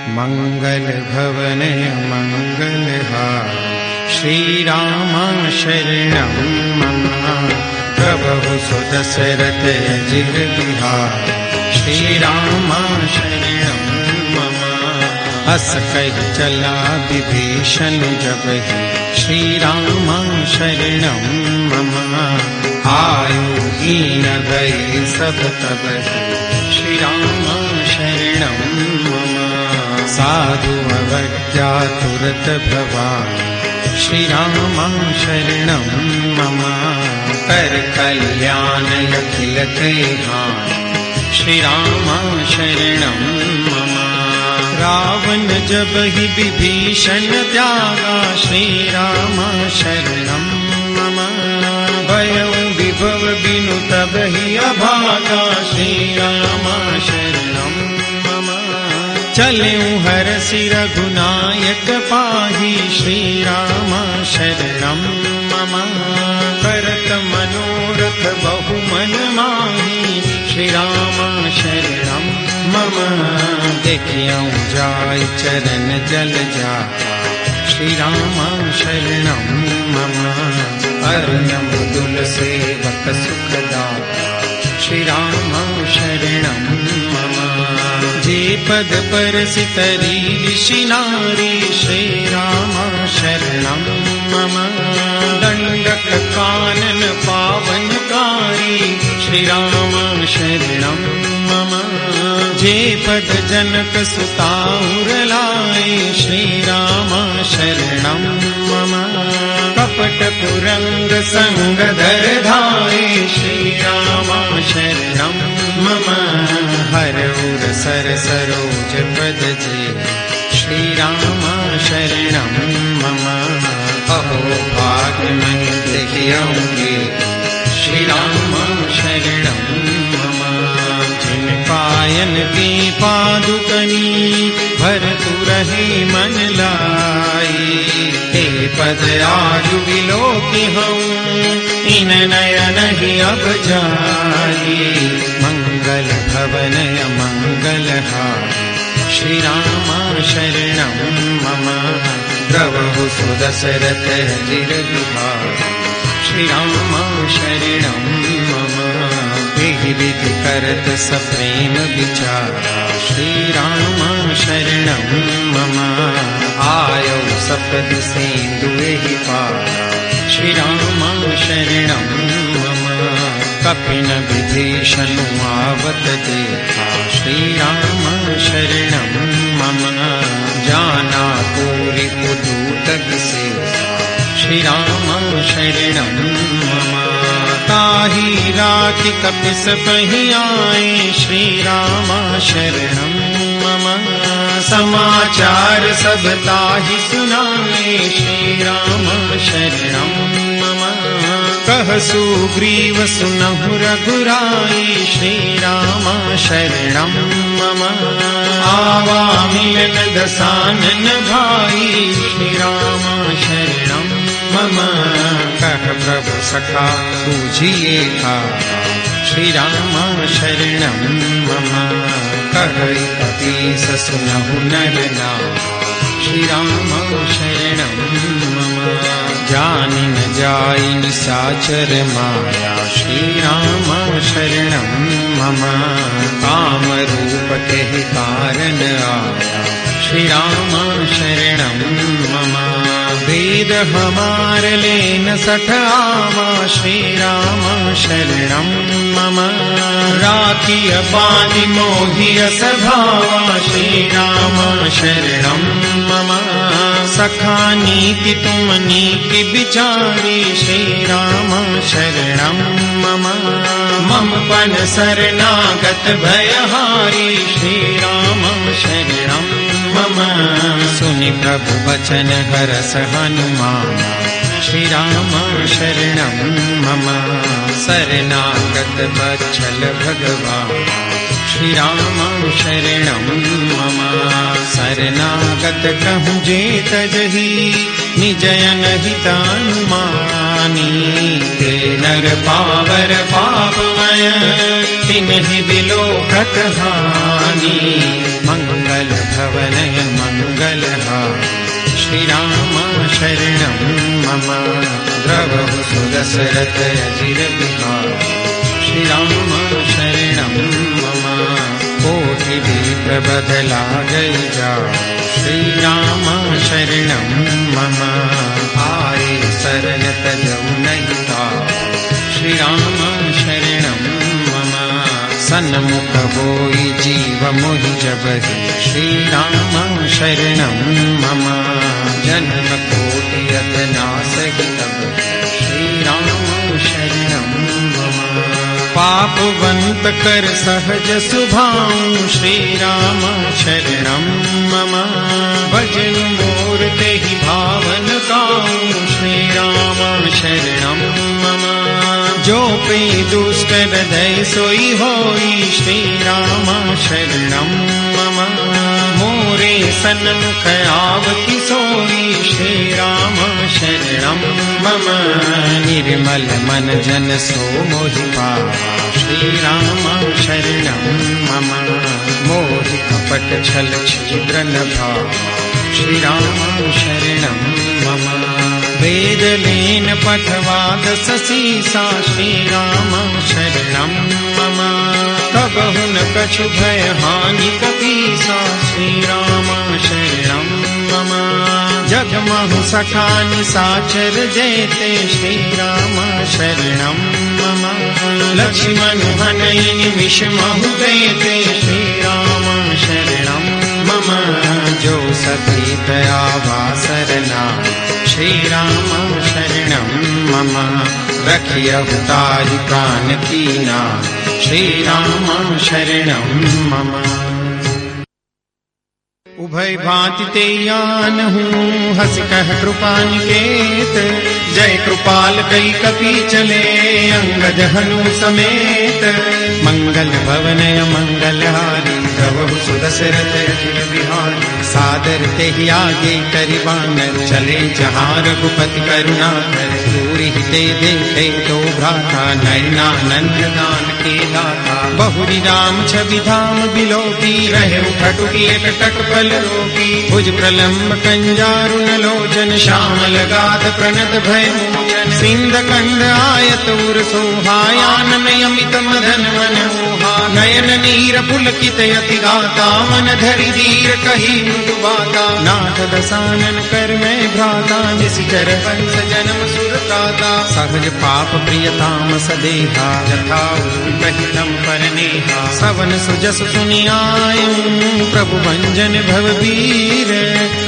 मंगल भवनय मंगलहार श्रीराम शरणं मम। प्रभु सुदशरथ अजिर बिहार श्रीराम शरणं मम। अस कहि चला विभीषण जबहि श्रीराम शरणं मम। आयु हीन भय सब तबहि श्रीराम शरणं मम। साधु अवज्ञा तुरत भवानि श्रीराम शरणं मम। कर कल्याण अखिल कल्याण श्रीराम शरणं मम। रावण जब ही विभीषण त्यागा श्रीराम शरणं मम। भयं विभव बिनु तब ही अभागा श्रीराम शरणं मम। चलें हरसि रघुनायक पाहि श्रीराम शरणं मम। करत मनोरथ बहु मन माहि श्रीराम शरणं मम। देखियौ जाय चरण जल जाता श्रीराम शरणं मम। अरुण मृदुल सेवक सुखदाता श्रीराम शरणं मम। जे पद परसितरी ऋषि नारी श्रीराम शरणं मम। दंडक कानन पावनकारी श्रीराम शरणं मम। जे पद जनक सुता उरलाए श्रीराम शरणं मम। कपट पुरंग संग धर धाये श्रीराम शरणं मम। हर उर सर सरोज पद जे श्रीराम शरणं मम। अहो भाग्य मन देखियौगे श्रीराम शरणं मम। जिन पायन की पादुकनी भरतु रहे मन लाई। हे पद आजु विलोकि हूँ इन नयन ही अब जाई। मंगल भवनय मंगलहार श्रीराम शरणं मम। प्रभु सुदशरथ अजिर बिहार श्रीराम शरणं मम। विधि विधि करत सप्रेम विचारा श्रीराम शरणं मम। आयौ सपद सेंदुहि पारा श्रीराम शरणं मम। कपिन विभीषण आवत देखा श्रीराम शरणं मम। जाना पूरी पुदूत विशेषा श्रीराम शरणं मम। ताहि राति कपिस पहि आए श्रीराम शरणं मम। समाचार सब ताहि सुनाए श्रीराम शरणं मम। कह सुग्रीव सुनहु रघुराई श्रीराम शरणं मम। आवा मिलन दसानन भाई श्रीराम शरणं मम। कह प्रभु सखा बूझिए खारा श्रीराम शरणं मम। कह कपीस सुनहु नर नारा श्रीराम शरणं मम। जानि न जाई निशाचर माया श्रीराम शरणं मम। काम रूप के कारण आया श्रीराम शरणं मम। वेद हमार लेन सठ आवा श्रीराम शरणं मम। राखिय बानि मोहिय सभावा श्रीराम शरणं मम। सखा नीति तुम नीति विचारी श्रीराम शरणं मम। मम पन शरणागत भयहारी श्रीराम शरणं मम। सुनि प्रभु वचन हरस हनुमान श्रीराम शरणं मम। शरणागत वत्सल भगवान श्रीराम शरणं मम। शरणागत कहूँ जेत जही निजयन हितानुमानी। ते नर पावर पापमय तिन्हि बिलोकत हानि। मंगल भवनय दशरथ अजिर बिहारी श्री राम शरणं मम कोटि विप्र बदला गई जा श्री राम शरणं मम आए सरन तजऊ नहीं था श्री राम शरणं मम सन्मुख होई जीव मोहि जबहि श्री राम शरणं मम जन्म कोटि अधनासहि तब श्री राम शरणं मम पापवंत कर सहज सुभाऊ श्री राम शरणं मम भजन मोर तेहि भावन गाऊं श्री राम शरणं मम जो पे दुष्ट हृदय सोई होई श्री राम शरणं मम मोरे सन्मुख आवति सोई श्री राम शरणं मम निर्मल मन जन सो मोहि पावा श्री राम शरणं मम मोहि कपट छल छिद्र न भावा श्री राम शरणं मम वेद लेन पठवाद ससीसा श्री राम शरणं मम कबहु न कछु भय हानि कपीसा श्री राम शरणं मम जगमहु सखा निसाचर जयते श्री राम शरणं मम लक्ष्मण हनय निमिष महु देते श्री राम शरणं मम जो सती दया वासरना श्री राम शरणं मम रखियहु ताहि प्राण कीना श्री राम शरणं मम उभय भांति ते यान हूँ हस कह कृपा निकेत जय कृपाल कई कपि चले अंगद हनु समेत मंगल भवन मंगल हारी प्रभु सुदशरथ अजिर बिहारी सादर ते ही आगे करिबानर चले जहाँ रघुपति करुणा कर दूर ही ते देखे तो भ्राता नयनानंद दान के दाता बहुरी राम छवि धाम बिलोकी रहे उठटुकी एकटक पल रोगी भुज प्रलम्ब कंजारुन लोचन श्यामल गाध प्रणत भय मोचन सिंध कंद आयत उर सोहायान में अमित मदन मन मोहा नयन नीर पुलकित यति गाता मन धरि धीर कही मृदु बाता नाथ दसानन कर में भ्राता जिस चर वंश जन्म सुर प्राता सहज पाप प्रियताम सदेहा यथा कहितम पर नेहा सवन सुजस सुनि आयु प्रभु भंजन भव वीर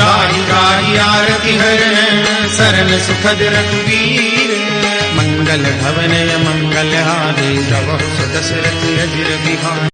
गाहि गाहि आरति हरण सरन सुखद रघुवीर मंगल भवन मंगल हारी प्रभु सुदशरथ अजिर बिहारी